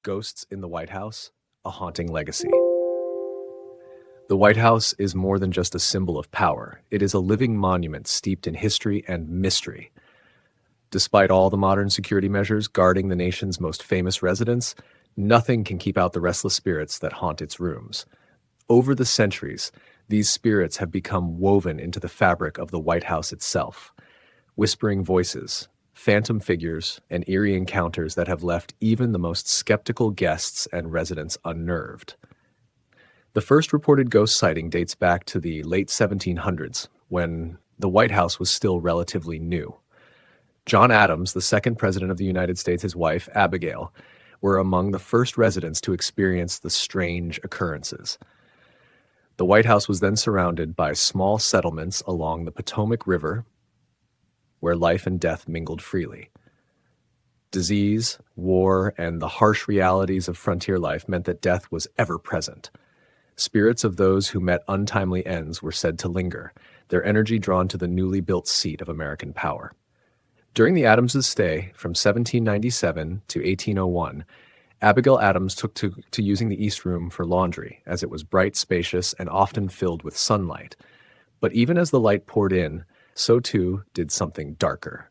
Ghosts in the White House, a haunting legacy. The White House is more than just a symbol of power. It is a living monument steeped in history and mystery. Despite all the modern security measures guarding the nation's most famous residence, nothing can keep out the restless spirits that haunt its rooms. Over the centuries, these spirits have become woven into the fabric of the White House itself. Whispering voices, phantom figures, and eerie encounters that have left even the most skeptical guests and residents unnerved. The first reported ghost sighting dates back to the late 1700s, when the White House was still relatively new. John Adams, the second president of the United States, his wife, Abigail, were among the first residents to experience the strange occurrences. The White House was then surrounded by small settlements along the Potomac River, where life and death mingled freely. Disease, war, and the harsh realities of frontier life meant that death was ever present. Spirits of those who met untimely ends were said to linger, their energy drawn to the newly built seat of American power. During the Adams' stay, from 1797 to 1801, Abigail Adams took to using the East Room for laundry, as it was bright, spacious, and often filled with sunlight. But even as the light poured in, so too did something darker.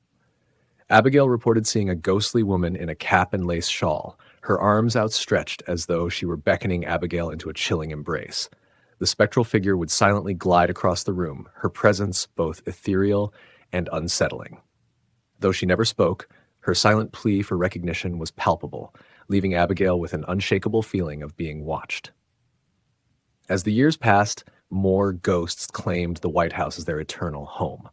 Abigail reported seeing a ghostly woman in a cap and lace shawl, her arms outstretched as though she were beckoning Abigail into a chilling embrace. The spectral figure would silently glide across the room, her presence both ethereal and unsettling. Though she never spoke, her silent plea for recognition was palpable, leaving Abigail with an unshakable feeling of being watched. As the years passed, more ghosts claimed the White House as their eternal home.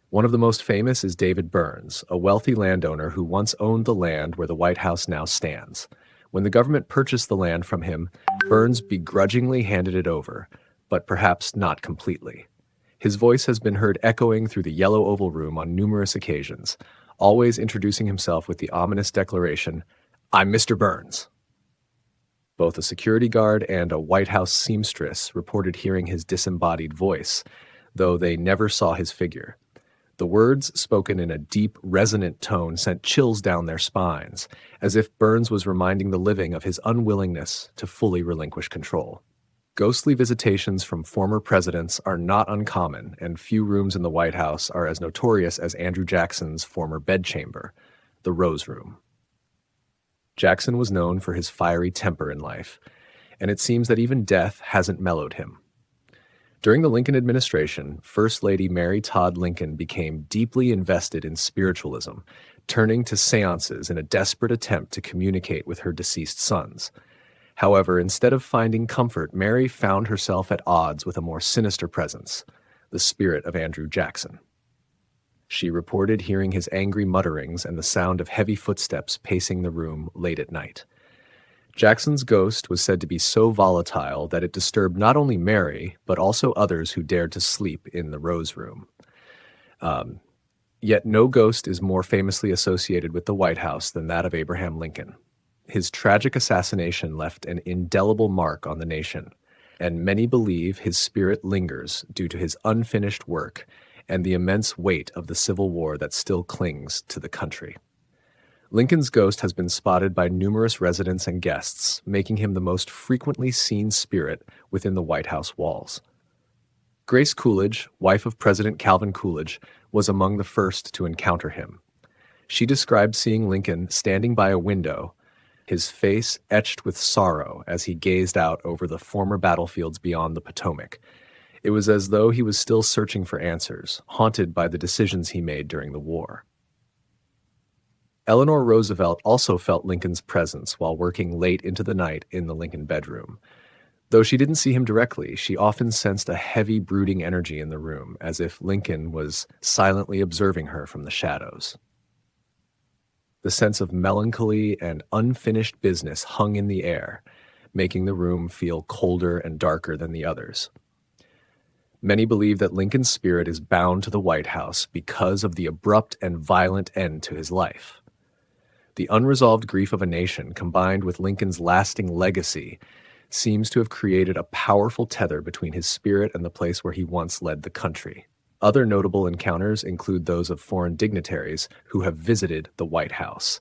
One of the most famous is David Burns, a wealthy landowner who once owned the land where the White House now stands. When the government purchased the land from him, Burns begrudgingly handed it over, but perhaps not completely. His voice has been heard echoing through the Yellow Oval Room on numerous occasions, always introducing himself with the ominous declaration, "I'm Mr. Burns." Both a security guard and a White House seamstress reported hearing his disembodied voice, though they never saw his figure. The words, spoken in a deep, resonant tone, sent chills down their spines, as if Burns was reminding the living of his unwillingness to fully relinquish control. Ghostly visitations from former presidents are not uncommon, and few rooms in the White House are as notorious as Andrew Jackson's former bedchamber, the Rose Room. Jackson was known for his fiery temper in life, and it seems that even death hasn't mellowed him. During the Lincoln administration, First Lady Mary Todd Lincoln became deeply invested in spiritualism, turning to seances in a desperate attempt to communicate with her deceased sons. However, instead of finding comfort, Mary found herself at odds with a more sinister presence, the spirit of Andrew Jackson. She reported hearing his angry mutterings and the sound of heavy footsteps pacing the room late at night. Jackson's ghost was said to be so volatile that it disturbed not only Mary, but also others who dared to sleep in the Rose Room. Yet no ghost is more famously associated with the White House than that of Abraham Lincoln. His tragic assassination left an indelible mark on the nation, and many believe his spirit lingers due to his unfinished work and the immense weight of the Civil War that still clings to the country. Lincoln's ghost has been spotted by numerous residents and guests, making him the most frequently seen spirit within the White House walls. Grace Coolidge, wife of President Calvin Coolidge, was among the first to encounter him. She described seeing Lincoln standing by a window, his face etched with sorrow as he gazed out over the former battlefields beyond the Potomac. It was as though he was still searching for answers, haunted by the decisions he made during the war. Eleanor Roosevelt also felt Lincoln's presence while working late into the night in the Lincoln bedroom. Though she didn't see him directly, she often sensed a heavy, brooding energy in the room, as if Lincoln was silently observing her from the shadows. The sense of melancholy and unfinished business hung in the air, making the room feel colder and darker than the others. Many believe that Lincoln's spirit is bound to the White House because of the abrupt and violent end to his life. The unresolved grief of a nation, combined with Lincoln's lasting legacy, seems to have created a powerful tether between his spirit and the place where he once led the country. Other notable encounters include those of foreign dignitaries who have visited the White House.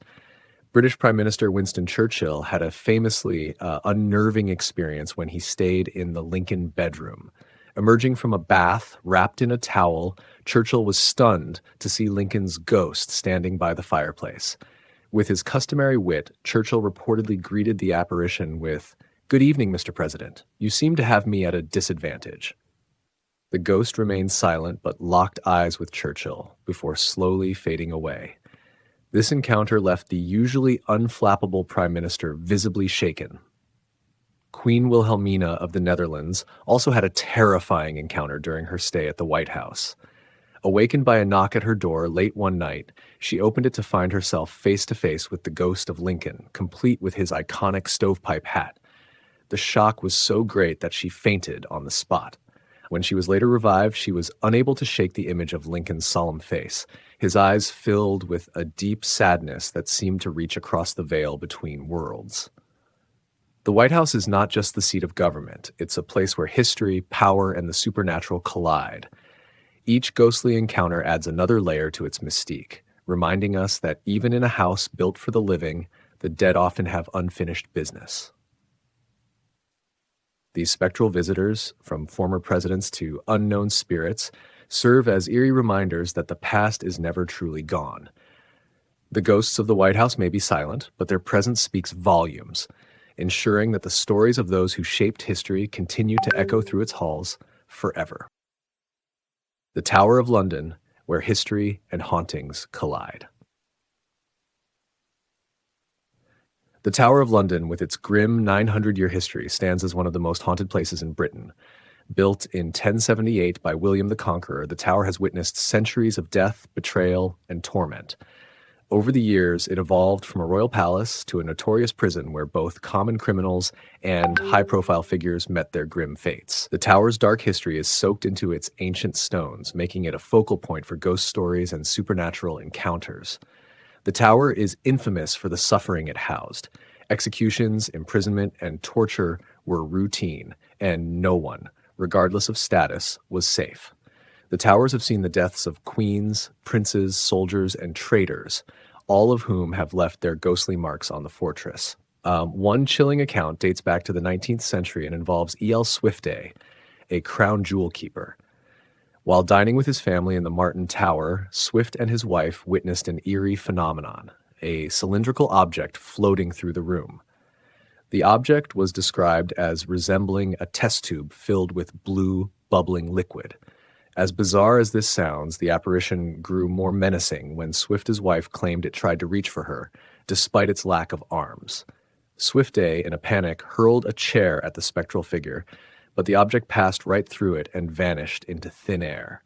British Prime Minister Winston Churchill had a famously unnerving experience when he stayed in the Lincoln bedroom. Emerging from a bath, wrapped in a towel, Churchill was stunned to see Lincoln's ghost standing by the fireplace. With his customary wit, Churchill reportedly greeted the apparition with, "Good evening, Mr. President. You seem to have me at a disadvantage." The ghost remained silent but locked eyes with Churchill before slowly fading away. This encounter left the usually unflappable Prime Minister visibly shaken. Queen Wilhelmina of the Netherlands also had a terrifying encounter during her stay at the White House. Awakened by a knock at her door late one night, she opened it to find herself face to face with the ghost of Lincoln, complete with his iconic stovepipe hat. The shock was so great that she fainted on the spot. When she was later revived, she was unable to shake the image of Lincoln's solemn face, his eyes filled with a deep sadness that seemed to reach across the veil between worlds. The White House is not just the seat of government. It's a place where history, power, and the supernatural collide. Each ghostly encounter adds another layer to its mystique, reminding us that even in a house built for the living, the dead often have unfinished business. These spectral visitors, from former presidents to unknown spirits, serve as eerie reminders that the past is never truly gone. The ghosts of the White House may be silent, but their presence speaks volumes, ensuring that the stories of those who shaped history continue to echo through its halls forever. The Tower of London, where history and hauntings collide. The Tower of London, with its grim 900-year history, stands as one of the most haunted places in Britain. Built in 1078 by William the Conqueror, the tower has witnessed centuries of death, betrayal, and torment. Over the years, it evolved from a royal palace to a notorious prison where both common criminals and high-profile figures met their grim fates. The tower's dark history is soaked into its ancient stones, making it a focal point for ghost stories and supernatural encounters. The tower is infamous for the suffering it housed. Executions, imprisonment, and torture were routine, and no one, regardless of status, was safe. The towers have seen the deaths of queens, princes, soldiers, and traitors, all of whom have left their ghostly marks on the fortress. One chilling account dates back to the 19th century and involves E.L. Swiftday, a crown jewel keeper. While dining with his family in the Martin Tower, Swift and his wife witnessed an eerie phenomenon, a cylindrical object floating through the room. The object was described as resembling a test tube filled with blue, bubbling liquid. As bizarre as this sounds, the apparition grew more menacing when Swift's wife claimed it tried to reach for her, despite its lack of arms. Swiftday, in a panic, hurled a chair at the spectral figure, but the object passed right through it and vanished into thin air.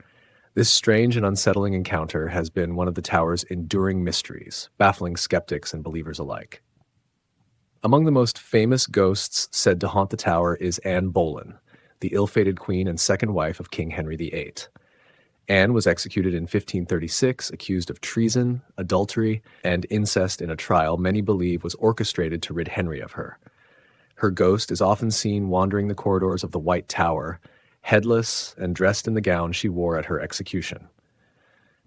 This strange and unsettling encounter has been one of the tower's enduring mysteries, baffling skeptics and believers alike. Among the most famous ghosts said to haunt the tower is Anne Boleyn, the ill-fated queen and second wife of King Henry VIII. Anne was executed in 1536, accused of treason, adultery, and incest in a trial many believe was orchestrated to rid Henry of her. Her ghost is often seen wandering the corridors of the White Tower, headless and dressed in the gown she wore at her execution.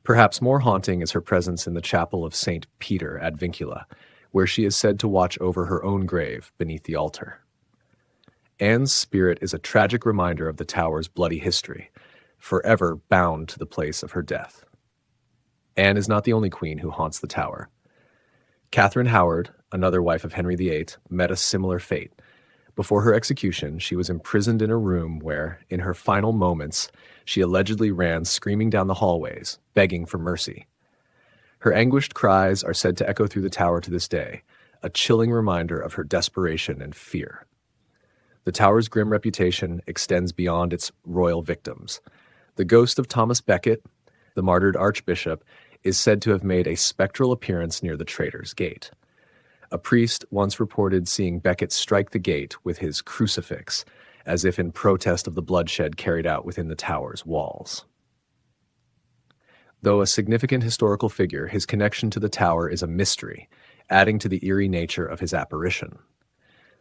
Perhaps more haunting is her presence in the chapel of St. Peter ad Vincula, where she is said to watch over her own grave beneath the altar. Anne's spirit is a tragic reminder of the tower's bloody history, forever bound to the place of her death. Anne is not the only queen who haunts the tower. Catherine Howard, another wife of Henry VIII, met a similar fate. Before her execution, she was imprisoned in a room where, in her final moments, she allegedly ran screaming down the hallways, begging for mercy. Her anguished cries are said to echo through the tower to this day, a chilling reminder of her desperation and fear. The tower's grim reputation extends beyond its royal victims. The ghost of Thomas Becket, the martyred archbishop, is said to have made a spectral appearance near the Traitor's Gate. A priest once reported seeing Becket strike the gate with his crucifix, as if in protest of the bloodshed carried out within the tower's walls. Though a significant historical figure, his connection to the tower is a mystery, adding to the eerie nature of his apparition.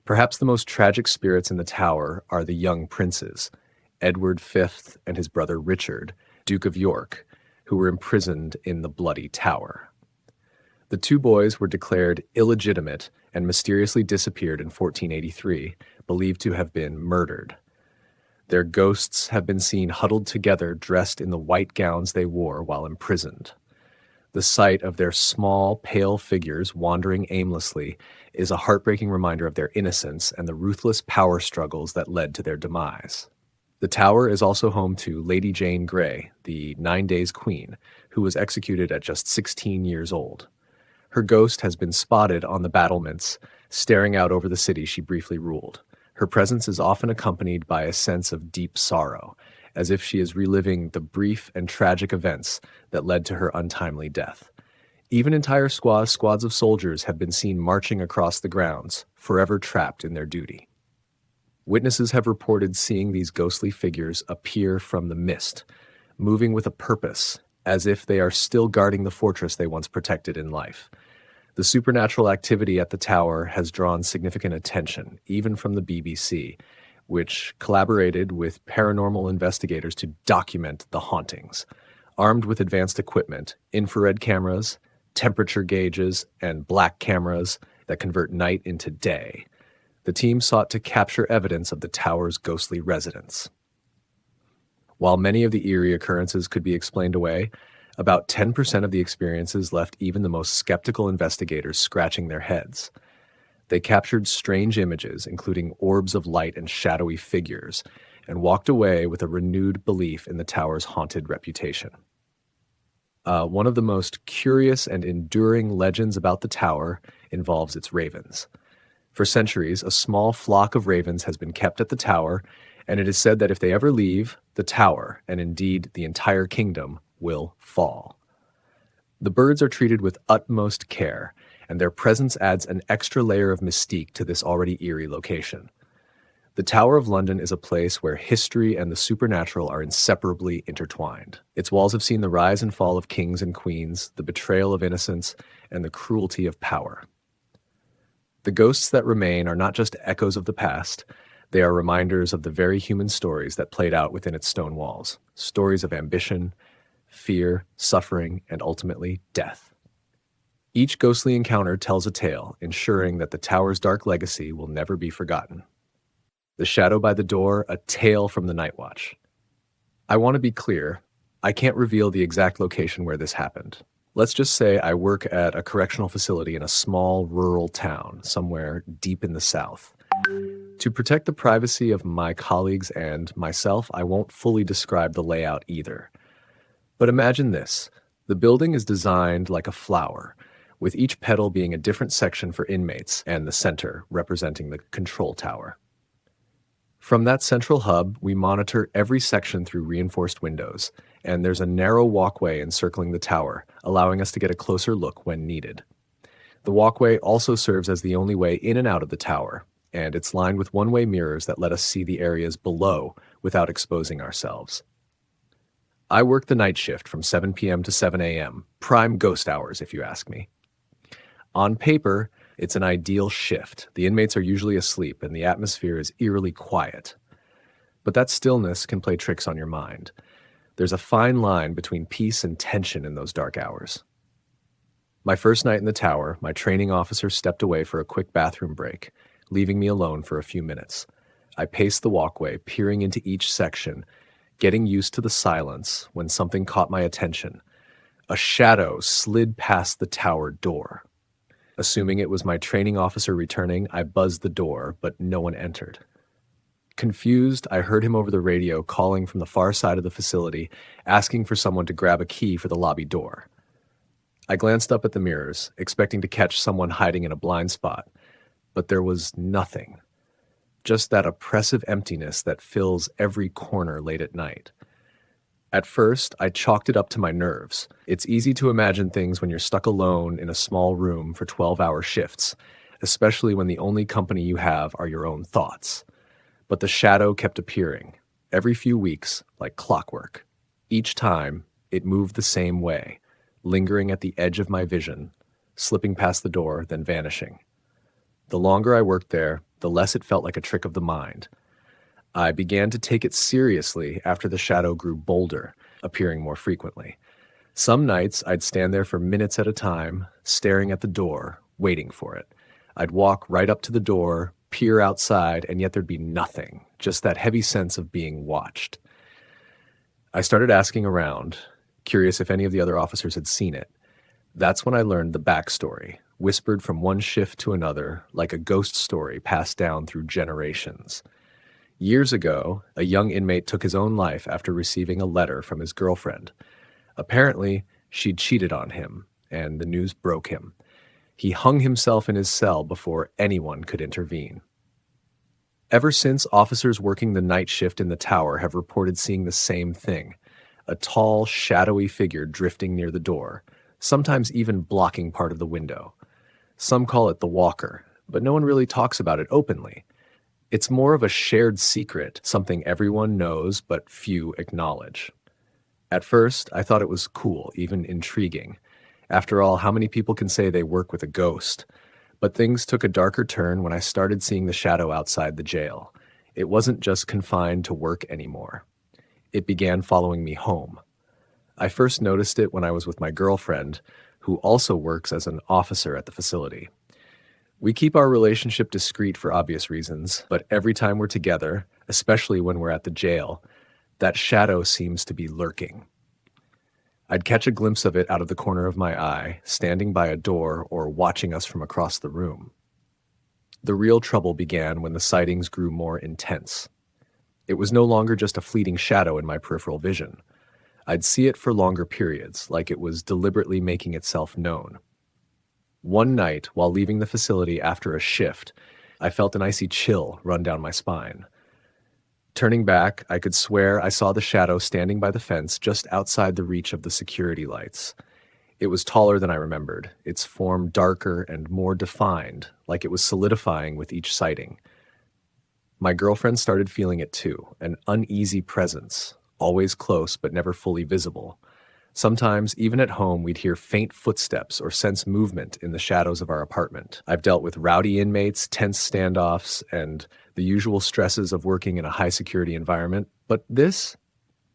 Perhaps the most tragic spirits in the tower are the young princes, Edward V and his brother Richard, Duke of York, who were imprisoned in the Bloody Tower. The two boys were declared illegitimate and mysteriously disappeared in 1483, believed to have been murdered. Their ghosts have been seen huddled together, dressed in the white gowns they wore while imprisoned. The sight of their small, pale figures wandering aimlessly is a heartbreaking reminder of their innocence and the ruthless power struggles that led to their demise. The tower is also home to Lady Jane Grey, the 9 Days Queen, who was executed at just 16 years old. Her ghost has been spotted on the battlements, staring out over the city she briefly ruled. Her presence is often accompanied by a sense of deep sorrow, as if she is reliving the brief and tragic events that led to her untimely death. Even entire squads of soldiers have been seen marching across the grounds, forever trapped in their duty. Witnesses have reported seeing these ghostly figures appear from the mist, moving with a purpose, as if they are still guarding the fortress they once protected in life. The supernatural activity at the tower has drawn significant attention, even from the BBC, which collaborated with paranormal investigators to document the hauntings. Armed with advanced equipment, infrared cameras, temperature gauges, and black cameras that convert night into day, the team sought to capture evidence of the tower's ghostly residents. While many of the eerie occurrences could be explained away, about 10% of the experiences left even the most skeptical investigators scratching their heads. They captured strange images, including orbs of light and shadowy figures, and walked away with a renewed belief in the tower's haunted reputation. One of the most curious and enduring legends about the tower involves its ravens. For centuries, a small flock of ravens has been kept at the tower, and it is said that if they ever leave, the tower, and indeed the entire kingdom, will fall. The birds are treated with utmost care, and their presence adds an extra layer of mystique to this already eerie location. The Tower of London is a place where history and the supernatural are inseparably intertwined. Its walls have seen the rise and fall of kings and queens, the betrayal of innocence, and the cruelty of power. The ghosts that remain are not just echoes of the past, they are reminders of the very human stories that played out within its stone walls, stories of ambition, fear, suffering, and ultimately death. Each ghostly encounter tells a tale, ensuring that the tower's dark legacy will never be forgotten. The shadow by the door, a tale from the Night Watch. I want to be clear, I can't reveal the exact location where this happened. Let's just say I work at a correctional facility in a small rural town, somewhere deep in the South. To protect the privacy of my colleagues and myself, I won't fully describe the layout either. But imagine this. The building is designed like a flower, with each petal being a different section for inmates and the center representing the control tower. From that central hub, we monitor every section through reinforced windows, and there's a narrow walkway encircling the tower, allowing us to get a closer look when needed. The walkway also serves as the only way in and out of the tower, and it's lined with one-way mirrors that let us see the areas below without exposing ourselves. I work the night shift from 7 p.m. to 7 a.m., prime ghost hours if you ask me. On paper, it's an ideal shift. The inmates are usually asleep and the atmosphere is eerily quiet. But that stillness can play tricks on your mind. There's a fine line between peace and tension in those dark hours. My first night in the tower, my training officer stepped away for a quick bathroom break, leaving me alone for a few minutes. I paced the walkway, peering into each section, getting used to the silence when something caught my attention. A shadow slid past the tower door. Assuming it was my training officer returning, I buzzed the door, but no one entered. Confused, I heard him over the radio calling from the far side of the facility, asking for someone to grab a key for the lobby door. I glanced up at the mirrors, expecting to catch someone hiding in a blind spot, but there was nothing. Just that oppressive emptiness that fills every corner late at night. At first, I chalked it up to my nerves. It's easy to imagine things when you're stuck alone in a small room for 12-hour shifts, especially when the only company you have are your own thoughts. But the shadow kept appearing, every few weeks, like clockwork. Each time, it moved the same way, lingering at the edge of my vision, slipping past the door, then vanishing. The longer I worked there, the less it felt like a trick of the mind. I began to take it seriously after the shadow grew bolder, appearing more frequently. Some nights, I'd stand there for minutes at a time, staring at the door, waiting for it. I'd walk right up to the door, peer outside, and yet there'd be nothing, just that heavy sense of being watched. I started asking around, curious if any of the other officers had seen it. That's when I learned the backstory, whispered from one shift to another, like a ghost story passed down through generations. Years ago, a young inmate took his own life after receiving a letter from his girlfriend. Apparently, she'd cheated on him, and the news broke him. He hung himself in his cell before anyone could intervene. Ever since, officers working the night shift in the tower have reported seeing the same thing, a tall, shadowy figure drifting near the door, sometimes even blocking part of the window. Some call it the Walker, but no one really talks about it openly. It's more of a shared secret, something everyone knows but few acknowledge. At first, I thought it was cool, even intriguing. After all, how many people can say they work with a ghost? But things took a darker turn when I started seeing the shadow outside the jail. It wasn't just confined to work anymore. It began following me home. I first noticed it when I was with my girlfriend, who also works as an officer at the facility. We keep our relationship discreet for obvious reasons, but every time we're together, especially when we're at the jail, that shadow seems to be lurking. I'd catch a glimpse of it out of the corner of my eye, standing by a door or watching us from across the room. The real trouble began when the sightings grew more intense. It was no longer just a fleeting shadow in my peripheral vision. I'd see it for longer periods, like it was deliberately making itself known. One night, while leaving the facility after a shift, I felt an icy chill run down my spine. Turning back, I could swear I saw the shadow standing by the fence just outside the reach of the security lights. It was taller than I remembered, its form darker and more defined, like it was solidifying with each sighting. My girlfriend started feeling it too, an uneasy presence, always close but never fully visible. Sometimes, even at home, we'd hear faint footsteps or sense movement in the shadows of our apartment. I've dealt with rowdy inmates, tense standoffs, and the usual stresses of working in a high-security environment, but this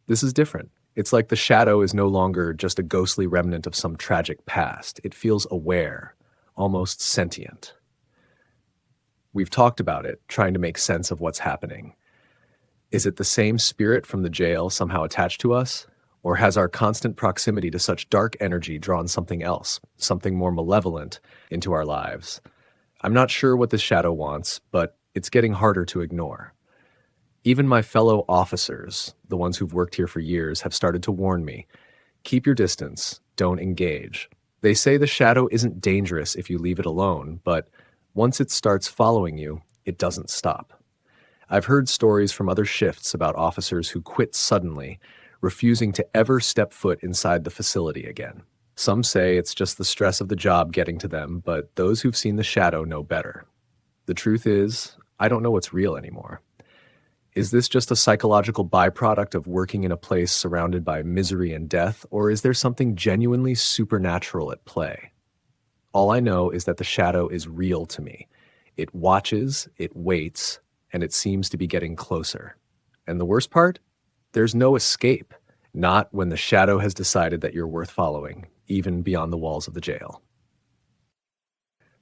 is different. It's like the shadow is no longer just a ghostly remnant of some tragic past. It feels aware, almost sentient. We've talked about it, trying to make sense of what's happening. Is it the same spirit from the jail somehow attached to us? Or has our constant proximity to such dark energy drawn something else, something more malevolent, into our lives? I'm not sure what this shadow wants, but it's getting harder to ignore. Even my fellow officers, the ones who've worked here for years, have started to warn me. Keep your distance, don't engage. They say the shadow isn't dangerous if you leave it alone, but once it starts following you, it doesn't stop. I've heard stories from other shifts about officers who quit suddenly, refusing to ever step foot inside the facility again. Some say it's just the stress of the job getting to them, but those who've seen the shadow know better. The truth is, I don't know what's real anymore. Is this just a psychological byproduct of working in a place surrounded by misery and death, or is there something genuinely supernatural at play? All I know is that the shadow is real to me. It watches, it waits, and it seems to be getting closer. And the worst part? There's no escape, not when the shadow has decided that you're worth following, even beyond the walls of the jail.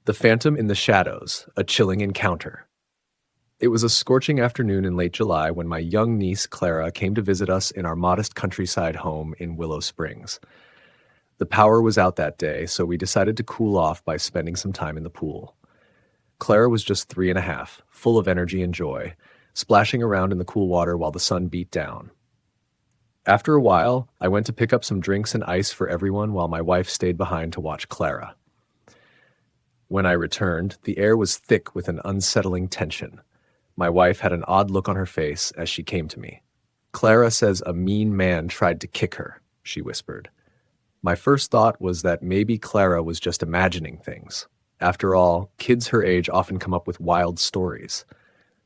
The Phantom in the Shadows, a chilling encounter. It was a scorching afternoon in late July when my young niece Clara came to visit us in our modest countryside home in Willow Springs. The power was out that day, so we decided to cool off by spending some time in the pool. Clara was just 3.5, full of energy and joy, splashing around in the cool water while the sun beat down. After a while, I went to pick up some drinks and ice for everyone while my wife stayed behind to watch Clara. When I returned, the air was thick with an unsettling tension. My wife had an odd look on her face as she came to me. "Clara says a mean man tried to kick her," she whispered. My first thought was that maybe Clara was just imagining things. After all, kids her age often come up with wild stories.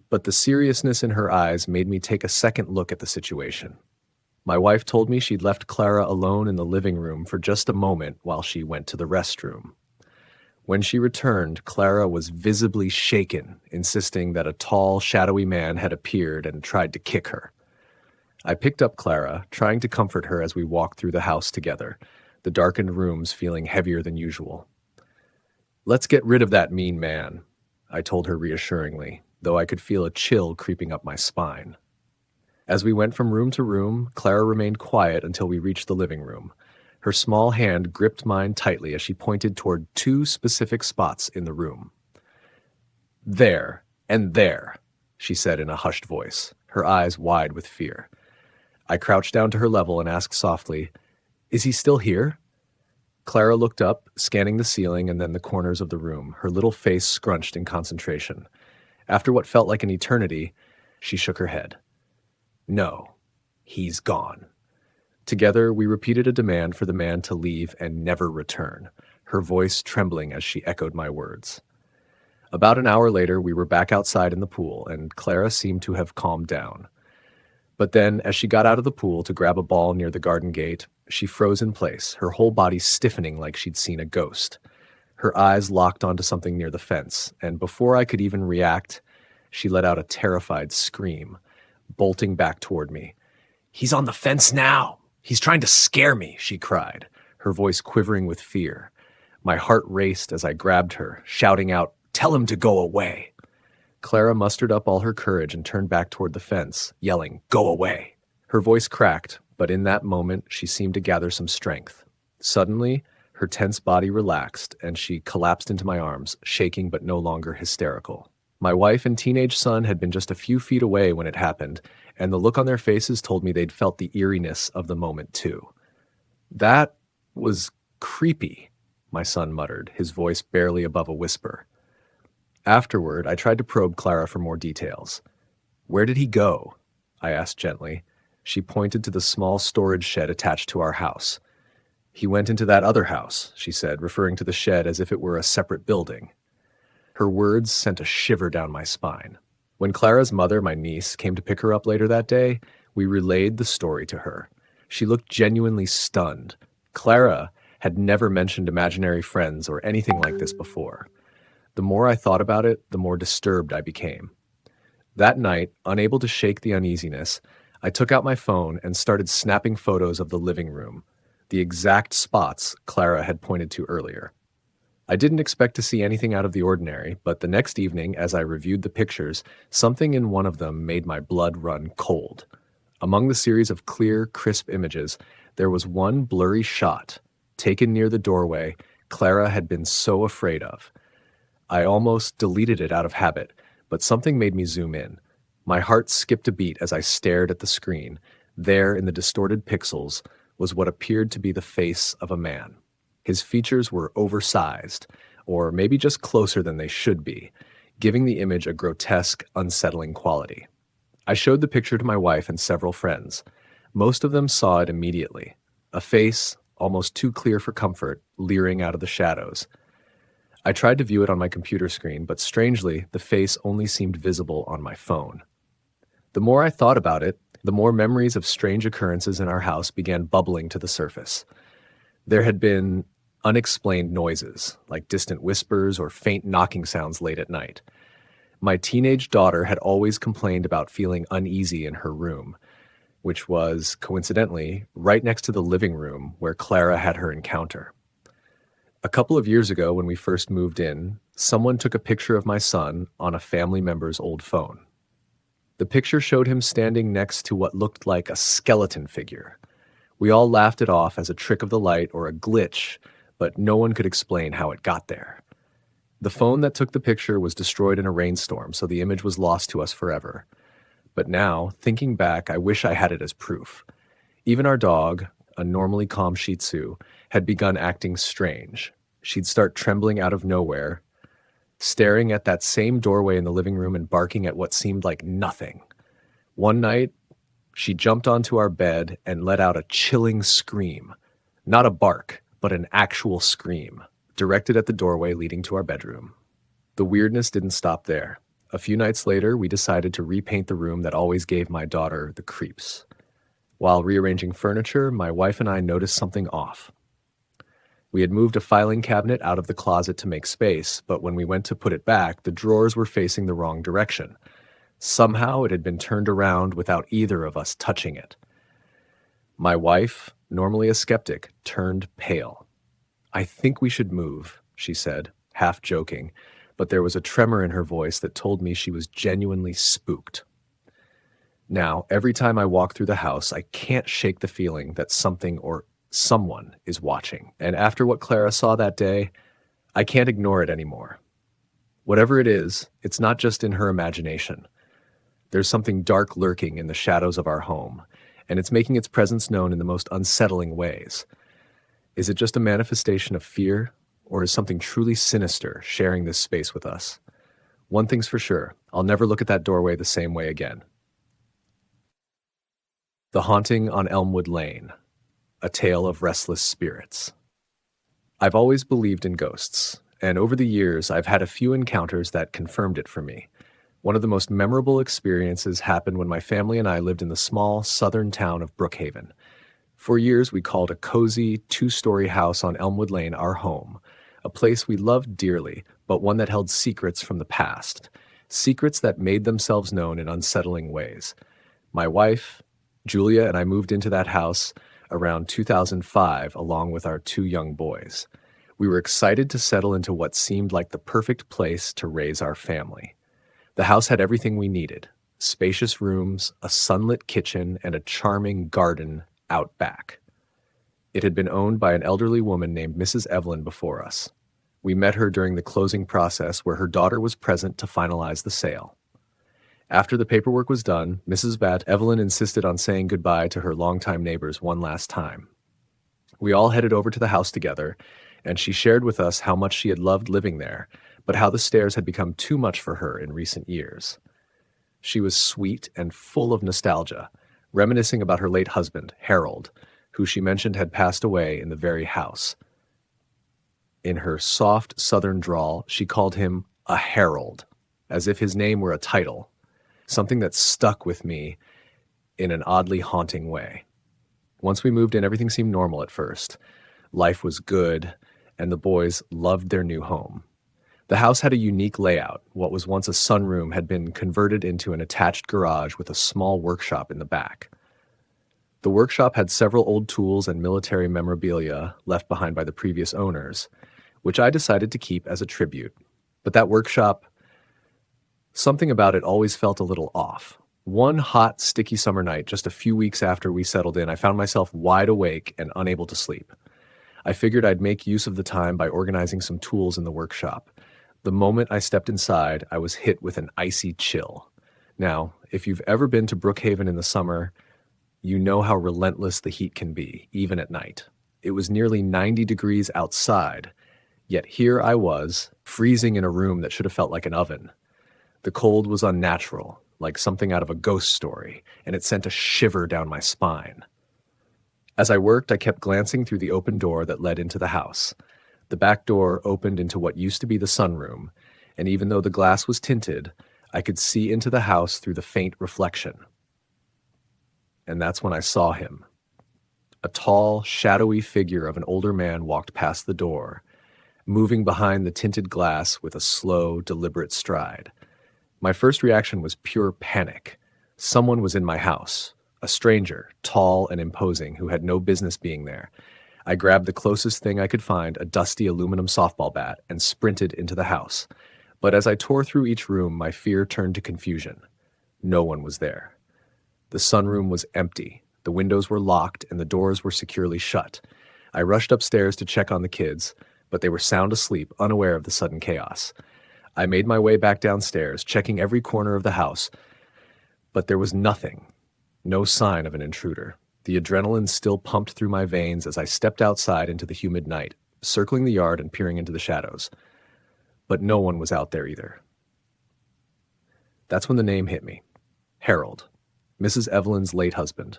But the seriousness in her eyes made me take a second look at the situation. My wife told me she'd left Clara alone in the living room for just a moment while she went to the restroom. When she returned, Clara was visibly shaken, insisting that a tall, shadowy man had appeared and tried to kick her. I picked up Clara, trying to comfort her as we walked through the house together, the darkened rooms feeling heavier than usual. "Let's get rid of that mean man," I told her reassuringly, though I could feel a chill creeping up my spine. As we went from room to room, Clara remained quiet until we reached the living room. Her small hand gripped mine tightly as she pointed toward two specific spots in the room. "There, and there," she said in a hushed voice, her eyes wide with fear. I crouched down to her level and asked softly, "Is he still here?" Clara looked up, scanning the ceiling and then the corners of the room, her little face scrunched in concentration. After what felt like an eternity, she shook her head. "No, he's gone." Together, we repeated a demand for the man to leave and never return, her voice trembling as she echoed my words. About an hour later, we were back outside in the pool, and Clara seemed to have calmed down. But then, as she got out of the pool to grab a ball near the garden gate, she froze in place, her whole body stiffening like she'd seen a ghost. Her eyes locked onto something near the fence, and before I could even react, she let out a terrified scream, bolting back toward me. "He's on the fence now! He's trying to scare me," she cried, her voice quivering with fear. My heart raced as I grabbed her, shouting out, "Tell him to go away." Clara mustered up all her courage and turned back toward the fence, yelling, "Go away." Her voice cracked, but in that moment she seemed to gather some strength. Suddenly, her tense body relaxed, and she collapsed into my arms, shaking but no longer hysterical. My wife and teenage son had been just a few feet away when it happened, and the look on their faces told me they'd felt the eeriness of the moment too. "That was creepy," my son muttered, his voice barely above a whisper. Afterward, I tried to probe Clara for more details. "Where did he go?" I asked gently. She pointed to the small storage shed attached to our house. "He went into that other house," she said, referring to the shed as if it were a separate building. Her words sent a shiver down my spine. When Clara's mother, my niece, came to pick her up later that day, we relayed the story to her. She looked genuinely stunned. Clara had never mentioned imaginary friends or anything like this before. The more I thought about it, the more disturbed I became. That night, unable to shake the uneasiness, I took out my phone and started snapping photos of the living room, the exact spots Clara had pointed to earlier. I didn't expect to see anything out of the ordinary, but the next evening, as I reviewed the pictures, something in one of them made my blood run cold. Among the series of clear, crisp images, there was one blurry shot, taken near the doorway, Clara had been so afraid of. I almost deleted it out of habit, but something made me zoom in. My heart skipped a beat as I stared at the screen. There, in the distorted pixels, was what appeared to be the face of a man. His features were oversized, or maybe just closer than they should be, giving the image a grotesque, unsettling quality. I showed the picture to my wife and several friends. Most of them saw it immediately. A face, almost too clear for comfort, leering out of the shadows. I tried to view it on my computer screen, but strangely, the face only seemed visible on my phone. The more I thought about it, the more memories of strange occurrences in our house began bubbling to the surface. There had been unexplained noises, like distant whispers or faint knocking sounds late at night. My teenage daughter had always complained about feeling uneasy in her room, which was, coincidentally, right next to the living room where Clara had her encounter. A couple of years ago, when we first moved in, someone took a picture of my son on a family member's old phone. The picture showed him standing next to what looked like a skeleton figure. We all laughed it off as a trick of the light or a glitch, but no one could explain how it got there. The phone that took the picture was destroyed in a rainstorm, so the image was lost to us forever. But now, thinking back, I wish I had it as proof. Even our dog, a normally calm Shih Tzu, had begun acting strange. She'd start trembling out of nowhere, staring at that same doorway in the living room and barking at what seemed like nothing. One night, she jumped onto our bed and let out a chilling scream. Not a bark, but an actual scream, directed at the doorway leading to our bedroom. The weirdness didn't stop there. A few nights later, we decided to repaint the room that always gave my daughter the creeps. While rearranging furniture, my wife and I noticed something off. We had moved a filing cabinet out of the closet to make space, but when we went to put it back, the drawers were facing the wrong direction. Somehow it had been turned around without either of us touching it. My wife, normally a skeptic, turned pale. "I think we should move," she said, half joking, but there was a tremor in her voice that told me she was genuinely spooked. Now, every time I walk through the house, I can't shake the feeling that something or someone is watching. And after what Clara saw that day, I can't ignore it anymore. Whatever it is, it's not just in her imagination. There's something dark lurking in the shadows of our home, and it's making its presence known in the most unsettling ways. Is it just a manifestation of fear, or is something truly sinister sharing this space with us? One thing's for sure, I'll never look at that doorway the same way again. The Haunting on Elmwood Lane, a tale of restless spirits. I've always believed in ghosts, and over the years I've had a few encounters that confirmed it for me. One of the most memorable experiences happened when my family and I lived in the small southern town of Brookhaven. For years we called a cozy, two-story house on Elmwood Lane our home, a place we loved dearly, but one that held secrets from the past, secrets that made themselves known in unsettling ways. My wife, Julia, and I moved into that house around 2005 along with our two young boys. We were excited to settle into what seemed like the perfect place to raise our family. The house had everything we needed: spacious rooms, a sunlit kitchen, and a charming garden out back. It had been owned by an elderly woman named Mrs. Evelyn before us. We met her during the closing process where her daughter was present to finalize the sale. After the paperwork was done, Mrs. Evelyn insisted on saying goodbye to her longtime neighbors one last time. We all headed over to the house together, and she shared with us how much she had loved living there, but how the stairs had become too much for her in recent years. She was sweet and full of nostalgia, reminiscing about her late husband, Harold, who she mentioned had passed away in the very house. In her soft southern drawl, she called him a Harold, as if his name were a title, something that stuck with me in an oddly haunting way. Once we moved in, everything seemed normal at first. Life was good, and the boys loved their new home. The house had a unique layout. What was once a sunroom had been converted into an attached garage with a small workshop in the back. The workshop had several old tools and military memorabilia left behind by the previous owners, which I decided to keep as a tribute. But that workshop, something about it always felt a little off. One hot, sticky summer night, just a few weeks after we settled in, I found myself wide awake and unable to sleep. I figured I'd make use of the time by organizing some tools in the workshop. The moment I stepped inside, I was hit with an icy chill. Now, if you've ever been to Brookhaven in the summer, you know how relentless the heat can be, even at night. It was nearly 90 degrees outside, yet here I was, freezing in a room that should have felt like an oven. The cold was unnatural, like something out of a ghost story, and it sent a shiver down my spine. As I worked, I kept glancing through the open door that led into the house. The back door opened into what used to be the sunroom, and even though the glass was tinted, I could see into the house through the faint reflection. And that's when I saw him. A tall, shadowy figure of an older man walked past the door, moving behind the tinted glass with a slow, deliberate stride. My first reaction was pure panic. Someone was in my house, a stranger, tall and imposing, who had no business being there. I grabbed the closest thing I could find, a dusty aluminum softball bat, and sprinted into the house. But as I tore through each room, my fear turned to confusion. No one was there. The sunroom was empty. The windows were locked and the doors were securely shut. I rushed upstairs to check on the kids, but they were sound asleep, unaware of the sudden chaos. I made my way back downstairs, checking every corner of the house, but there was nothing, no sign of an intruder. The adrenaline still pumped through my veins as I stepped outside into the humid night, circling the yard and peering into the shadows. But no one was out there either. That's when the name hit me. Harold, Mrs. Evelyn's late husband.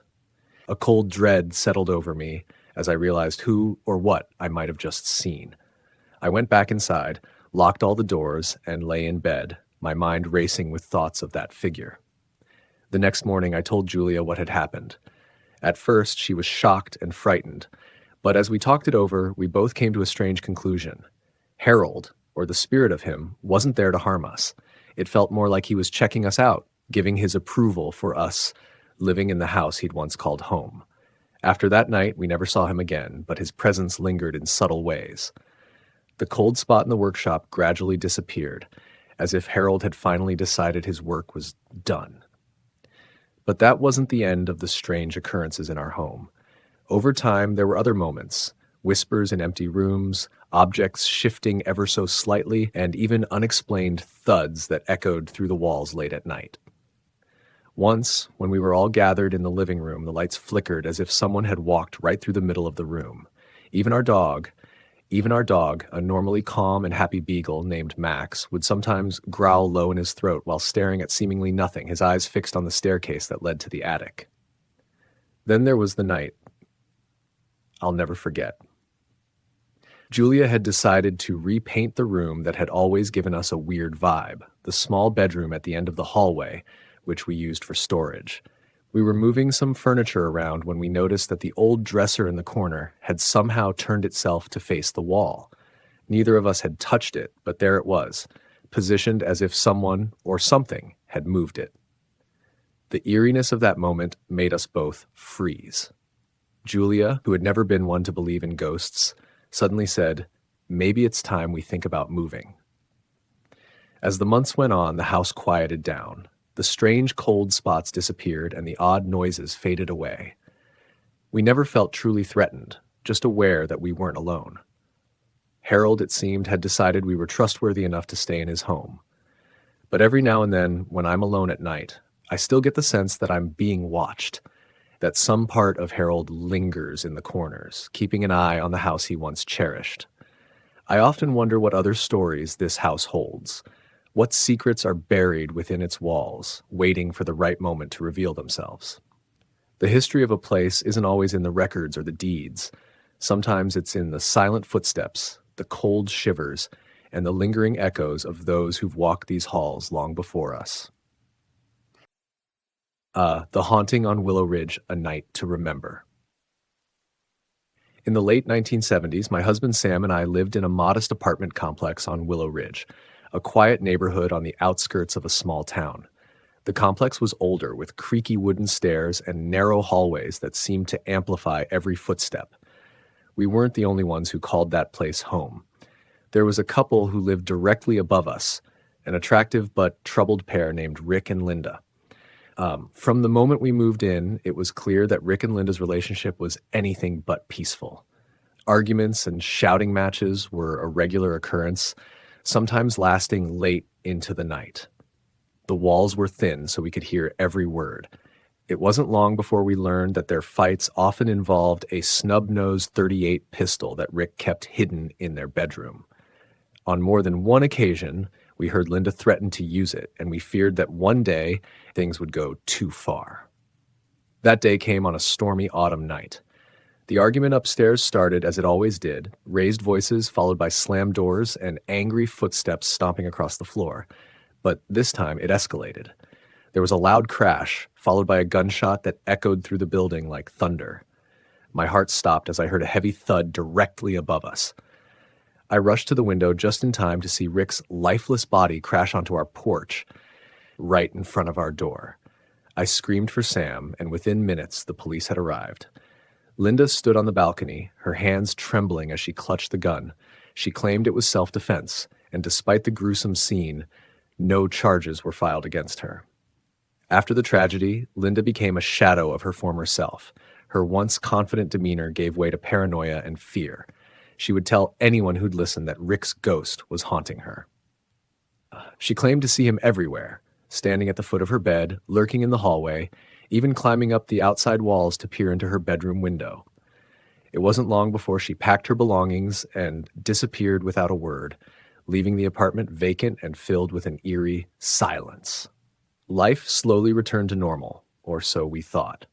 A cold dread settled over me as I realized who or what I might have just seen. I went back inside, locked all the doors, and lay in bed, my mind racing with thoughts of that figure. The next morning, I told Julia what had happened. At first, she was shocked and frightened, but as we talked it over, we both came to a strange conclusion. Harold, or the spirit of him, wasn't there to harm us. It felt more like he was checking us out, giving his approval for us living in the house he'd once called home. After that night, we never saw him again, but his presence lingered in subtle ways. The cold spot in the workshop gradually disappeared, as if Harold had finally decided his work was done. But that wasn't the end of the strange occurrences in our home. Over time, there were other moments, whispers in empty rooms, objects shifting ever so slightly, and even unexplained thuds that echoed through the walls late at night. Once, when we were all gathered in the living room, the lights flickered as if someone had walked right through the middle of the room. Even our dog, a normally calm and happy beagle named Max, would sometimes growl low in his throat while staring at seemingly nothing, his eyes fixed on the staircase that led to the attic. Then there was the night I'll never forget. Julia had decided to repaint the room that had always given us a weird vibe, the small bedroom at the end of the hallway, which we used for storage. We were moving some furniture around when we noticed that the old dresser in the corner had somehow turned itself to face the wall. Neither of us had touched it, but there it was, positioned as if someone or something had moved it. The eeriness of that moment made us both freeze. Julia, who had never been one to believe in ghosts, suddenly said, "Maybe it's time we think about moving." As the months went on, the house quieted down. The strange cold spots disappeared and the odd noises faded away. We never felt truly threatened, just aware that we weren't alone. Harold, it seemed, had decided we were trustworthy enough to stay in his home. But every now and then, when I'm alone at night, I still get the sense that I'm being watched, that some part of Harold lingers in the corners, keeping an eye on the house he once cherished. I often wonder what other stories this house holds. What secrets are buried within its walls, waiting for the right moment to reveal themselves? The history of a place isn't always in the records or the deeds. Sometimes it's in the silent footsteps, the cold shivers, and the lingering echoes of those who've walked these halls long before us. The Haunting on Willow Ridge, A Night to Remember. In the late 1970s, my husband Sam and I lived in a modest apartment complex on Willow Ridge, a quiet neighborhood on the outskirts of a small town. The complex was older, with creaky wooden stairs and narrow hallways that seemed to amplify every footstep. We weren't the only ones who called that place home. There was a couple who lived directly above us, an attractive but troubled pair named Rick and Linda. From the moment we moved in, it was clear that Rick and Linda's relationship was anything but peaceful. Arguments and shouting matches were a regular occurrence, sometimes lasting late into the night. The walls were thin, so we could hear every word. It wasn't long before we learned that their fights often involved a snub-nosed .38 pistol that Rick kept hidden in their bedroom. On more than one occasion, we heard Linda threaten to use it, and we feared that one day things would go too far. That day came on a stormy autumn night. The argument upstairs started as it always did, raised voices followed by slammed doors and angry footsteps stomping across the floor. But this time it escalated. There was a loud crash, followed by a gunshot that echoed through the building like thunder. My heart stopped as I heard a heavy thud directly above us. I rushed to the window just in time to see Rick's lifeless body crash onto our porch, right in front of our door. I screamed for Sam, and within minutes the police had arrived. Linda stood on the balcony, her hands trembling as she clutched the gun. She claimed it was self-defense, and despite the gruesome scene, no charges were filed against her. After the tragedy, Linda became a shadow of her former self. Her once confident demeanor gave way to paranoia and fear. She would tell anyone who'd listen that Rick's ghost was haunting her. She claimed to see him everywhere, standing at the foot of her bed, lurking in the hallway, even climbing up the outside walls to peer into her bedroom window. It wasn't long before she packed her belongings and disappeared without a word, leaving the apartment vacant and filled with an eerie silence. Life slowly returned to normal, or so we thought.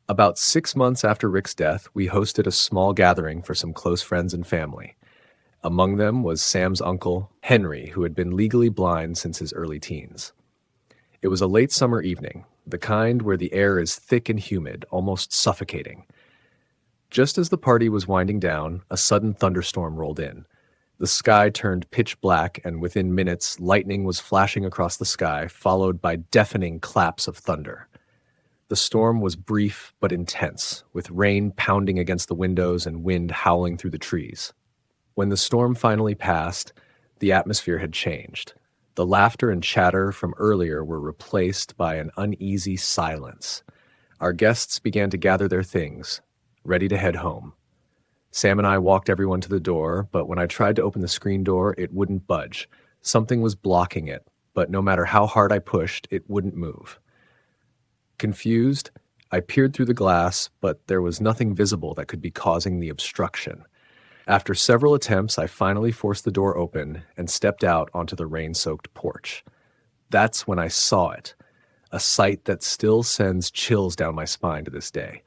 About 6 months after Rick's death, we hosted a small gathering for some close friends and family. Among them was Sam's uncle, Henry, who had been legally blind since his early teens. It was a late summer evening, the kind where the air is thick and humid, almost suffocating. Just as the party was winding down, a sudden thunderstorm rolled in. The sky turned pitch black, and within minutes, lightning was flashing across the sky, followed by deafening claps of thunder. The storm was brief but intense, with rain pounding against the windows and wind howling through the trees. When the storm finally passed, the atmosphere had changed. The laughter and chatter from earlier were replaced by an uneasy silence. Our guests began to gather their things, ready to head home. Sam and I walked everyone to the door, but when I tried to open the screen door, it wouldn't budge. Something was blocking it, but no matter how hard I pushed, it wouldn't move. Confused, I peered through the glass, but there was nothing visible that could be causing the obstruction. After several attempts, I finally forced the door open and stepped out onto the rain-soaked porch. That's when I saw it, a sight that still sends chills down my spine to this day.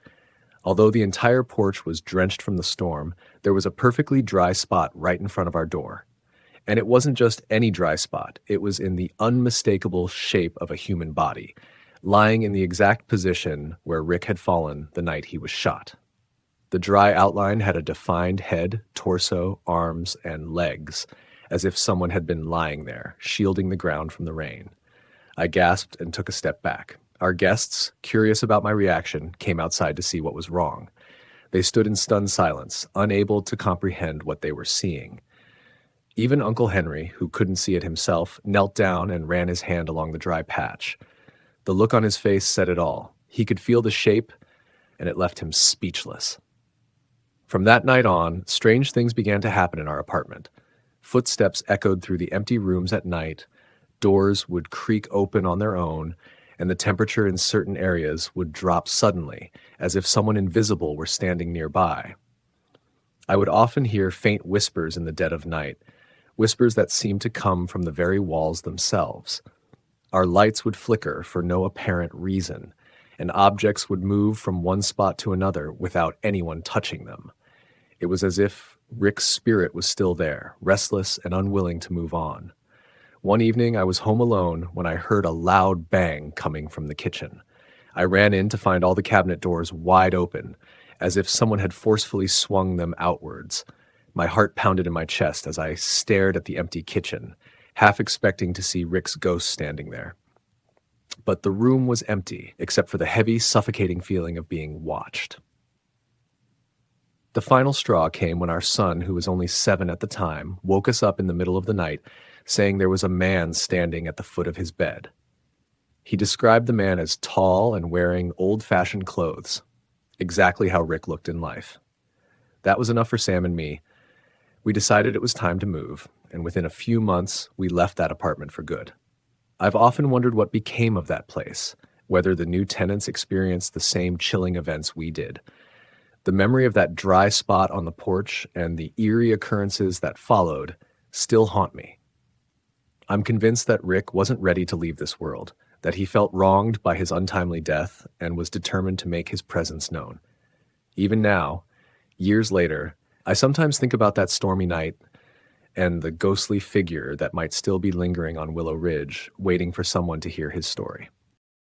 Although the entire porch was drenched from the storm, there was a perfectly dry spot right in front of our door. And it wasn't just any dry spot, it was in the unmistakable shape of a human body, lying in the exact position where Rick had fallen the night he was shot. The dry outline had a defined head, torso, arms, and legs, as if someone had been lying there, shielding the ground from the rain. I gasped and took a step back. Our guests, curious about my reaction, came outside to see what was wrong. They stood in stunned silence, unable to comprehend what they were seeing. Even Uncle Henry, who couldn't see it himself, knelt down and ran his hand along the dry patch. The look on his face said it all. He could feel the shape, and it left him speechless. From that night on, strange things began to happen in our apartment. Footsteps echoed through the empty rooms at night, doors would creak open on their own, and the temperature in certain areas would drop suddenly, as if someone invisible were standing nearby. I would often hear faint whispers in the dead of night, whispers that seemed to come from the very walls themselves. Our lights would flicker for no apparent reason, and objects would move from one spot to another without anyone touching them. It was as if Rick's spirit was still there, restless and unwilling to move on. One evening, I was home alone when I heard a loud bang coming from the kitchen. I ran in to find all the cabinet doors wide open, as if someone had forcefully swung them outwards. My heart pounded in my chest as I stared at the empty kitchen, half expecting to see Rick's ghost standing there. But the room was empty, except for the heavy, suffocating feeling of being watched. The final straw came when our son, who was only 7 at the time, woke us up in the middle of the night, saying there was a man standing at the foot of his bed. He described the man as tall and wearing old-fashioned clothes, exactly how Rick looked in life. That was enough for Sam and me. We decided it was time to move, and within a few months, we left that apartment for good. I've often wondered what became of that place, whether the new tenants experienced the same chilling events we did. The memory of that dry spot on the porch and the eerie occurrences that followed still haunt me. I'm convinced that Rick wasn't ready to leave this world, that he felt wronged by his untimely death and was determined to make his presence known. Even now, years later, I sometimes think about that stormy night and the ghostly figure that might still be lingering on Willow Ridge, waiting for someone to hear his story.